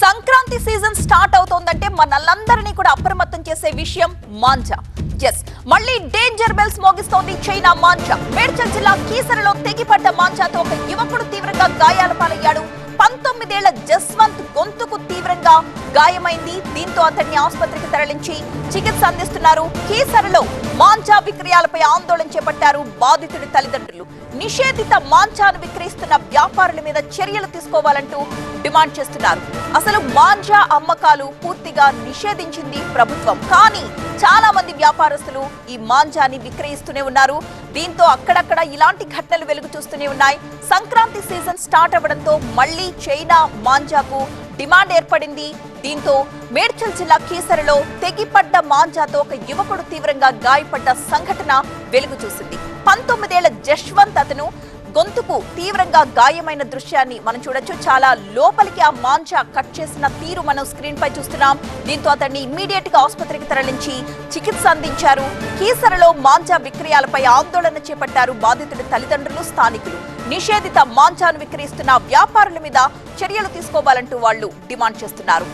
Sankranti season start అవుతోందంటే మనల్లందరినీ కూడా అప్రమత్తం చేసే విషయం మాంజా. ఎస్, మళ్ళీ డేంజర్ బెల్స్ మోగిస్తోంది చైనా మాంజా. మేడ్చల్ జిల్లా కీసరలో తెగిపడ్డ మాంజాతో ఒక యువకుడు తీవ్రంగా గాయాల పాలయ్యాడు. 19 ఏళ్ల జస్వంత్ గొంతుకు తీవ్రంగా గాయమైంది. దీంతో అతన్ని ఆసుపత్రికి తరలించి చికిత్స అందిస్తున్నారు. కీసరలో మాంజా విక్రయాలపై ఆందోళన చేపట్టారు బాధితుడి తల్లిదండ్రులు. నిషేధిత మాంజాను విక్రయిస్తున్న వ్యాపారుల మీద చర్యలు తీసుకోవాలంటూ డిమాండ్ చేస్తున్నారు. అసలు మాంజా అమ్మకాలు పూర్తిగా నిషేధించింది ప్రభుత్వం, కానీ చాలా మంది వ్యాపారస్తులు ఈ మాంజాని విక్రయిస్తూనే ఉన్నారు. దీంతో అక్కడక్కడ ఇలాంటి ఘటనలు వెలుగు చూస్తూనే ఉన్నాయి. సంక్రాంతి సీజన్ స్టార్ట్ అవ్వడంతో మళ్లీ చైనా మాంజాకు డిమాండ్ ఏర్పడింది. దీంతో మేడ్చల్ జిల్లా కీసరలో తెగిపడ్డ మాంజాతో ఒక యువకుడు తీవ్రంగా గాయపడ్డ సంఘటన వెలుగు చూసింది. 19 ఏళ్ల జశ్వంత్ అతను గొంతుకు తీవ్రంగా గాయమైన దృశ్యాన్ని మనం చూడొచ్చు. చాలా లోపలికి ఆ మాంజా కట్ చేసిన తీరు మనం స్క్రీన్ పై చూస్తున్నాం. దీంతో అతన్ని ఇమ్మీడియట్ గా ఆసుపత్రికి తరలించి చికిత్స అందించారు. కీసరలో మాంజా విక్రయాలపై ఆందోళన చేపట్టారు బాధితుడి తల్లిదండ్రులు, స్థానికులు. నిషేధిత మాంజాను విక్రయిస్తున్న వ్యాపారుల మీద చర్యలు తీసుకోవాలంటూ వాళ్ళు డిమాండ్ చేస్తున్నారు.